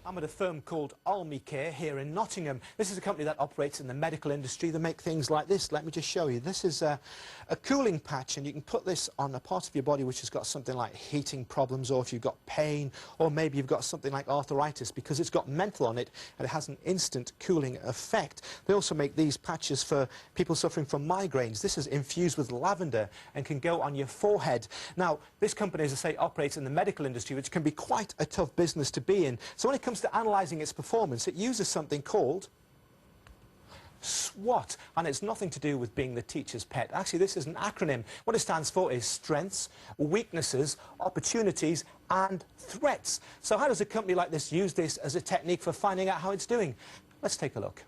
I'm at a firm called Almicare here in Nottingham. This is a company that operates in the medical industry. They make things like this. Let me just show you. This is a cooling patch, and you can put this on a part of your body which has got something like heating problems, or if you've got pain, or maybe you've got something like arthritis, because it's got menthol on it and it has an instant cooling effect. They also make these patches for people suffering from migraines. This is infused with lavender and can go on your forehead. Now, this company, as I say, operates in the medical industry, which can be quite a tough business to be in. So when it comes to analysing its performance, it uses something called SWOT, and it's nothing to do with being the teacher's pet. Actually, this is an acronym. What it stands for is strengths, weaknesses, opportunities and threats. So how does a company like this use this as a technique for finding out how it's doing? Let's take a look.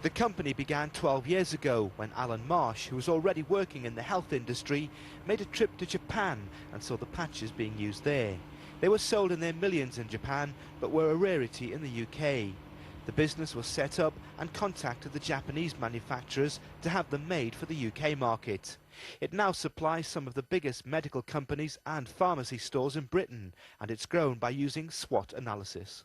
The company began 12 years ago when Alan Marsh, who was already working in the health industry, made a trip to Japan and saw the patches being used there. They were sold in their millions in Japan, but were a rarity in the UK. The business was set up and contacted the Japanese manufacturers to have them made for the UK market. It now supplies some of the biggest medical companies and pharmacy stores in Britain, and it's grown by using SWOT analysis.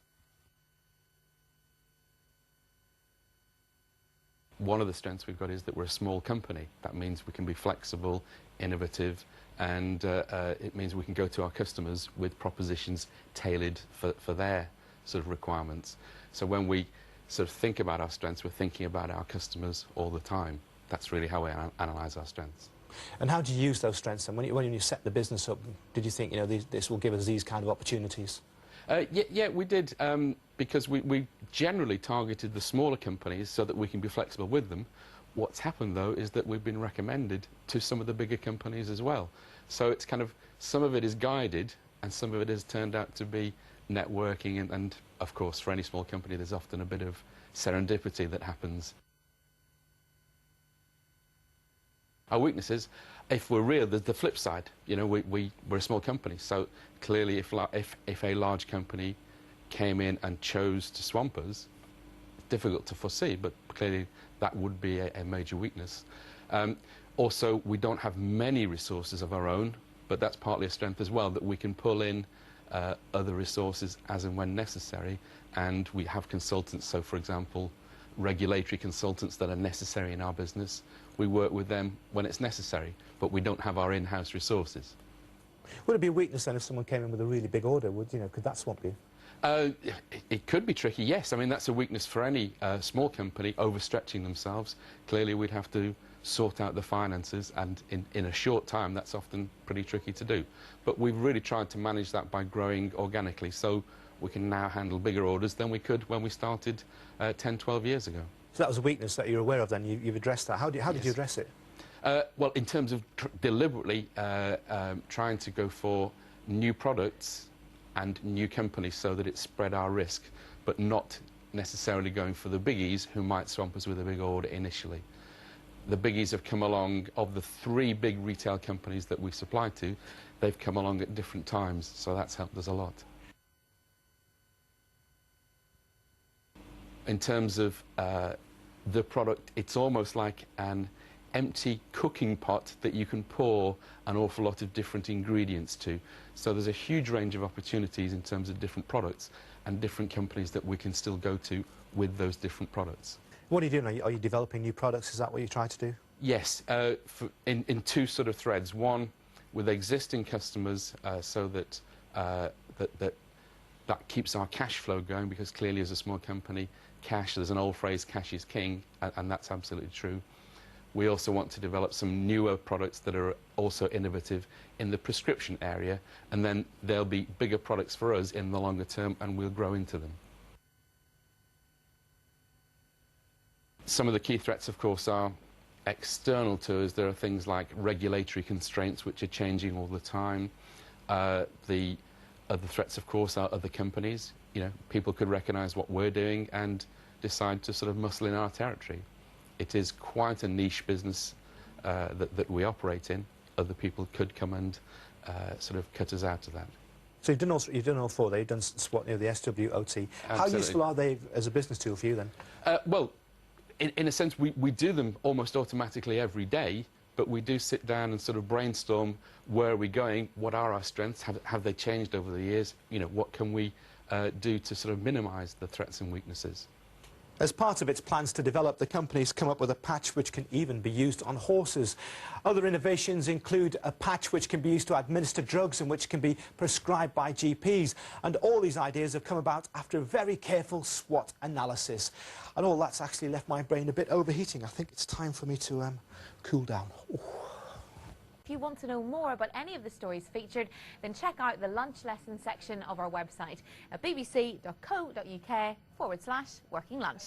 One of the strengths we've got is that we're a small company. That means we can be flexible, innovative, and it means we can go to our customers with propositions tailored for their sort of requirements. So when we sort of think about our strengths, we're thinking about our customers all the time. That's really how we analyse our strengths. And how do you use those strengths? And when you set the business up, did you think, this will give us these kind of opportunities? Yeah, we did, because we generally targeted the smaller companies so that we can be flexible with them. What's happened, though, is that we've been recommended to some of the bigger companies as well. So it's kind of, some of it is guided, and some of it has turned out to be networking, and of course, for any small company, there's often a bit of serendipity that happens. Our weaknesses, if we're real, there's the flip side. We're a small company, so clearly if a large company came in and chose to swamp us, it's difficult to foresee, but clearly that would be a major weakness. Also, we don't have many resources of our own, but that's partly a strength as well, that we can pull in other resources as and when necessary, and we have consultants. So, for example, regulatory consultants that are necessary in our business, we work with them when it's necessary, but we don't have our in-house resources. Would it be a weakness then if someone came in with a really big order? Could that swamp you? It could be tricky, yes. I mean, that's a weakness for any small company, overstretching themselves. Clearly, we'd have to sort out the finances, and in a short time, that's often pretty tricky to do. But we've really tried to manage that by growing organically, so we can now handle bigger orders than we could when we started 10, 12 years ago. So that was a weakness that you're aware of then, you've addressed that. How did you address it? Well, in terms of deliberately trying to go for new products and new companies so that it spread our risk, but not necessarily going for the biggies who might swamp us with a big order initially. The biggies have come along, of the 3 big retail companies that we supply to, they've come along at different times, so that's helped us a lot. In terms of the product, it's almost like an empty cooking pot that you can pour an awful lot of different ingredients to. So there's a huge range of opportunities in terms of different products and different companies that we can still go to with those different products. What are you doing? Are you developing new products? Is that what you try to do? Yes, in 2 sort of threads. One, with existing customers, so that that keeps our cash flow going, because clearly as a small company, there's an old phrase, cash is king, and that's absolutely true. We also want to develop some newer products that are also innovative in the prescription area, and then there'll be bigger products for us in the longer term, and we'll grow into them. Some of the key threats, of course, are external to us. There are things like regulatory constraints, which are changing all the time. The other threats, of course, are other companies. People could recognise what we're doing and decide to sort of muscle in our territory. It is quite a niche business that we operate in. Other people could come and sort of cut us out of that. So you've done all 4 there. You've done SWOT, the SWOT. Absolutely. How useful are they as a business tool for you then? Well, in a sense, we do them almost automatically every day, but we do sit down and sort of brainstorm, where are we going, what are our strengths, have they changed over the years, what can we do to sort of minimise the threats and weaknesses. As part of its plans to develop, the company's come up with a patch which can even be used on horses. Other innovations include a patch which can be used to administer drugs and which can be prescribed by GPs. And all these ideas have come about after a very careful SWOT analysis. And all that's actually left my brain a bit overheating. I think it's time for me to cool down. Ooh. If you want to know more about any of the stories featured, then check out the lunch lesson section of our website at bbc.co.uk/working lunch.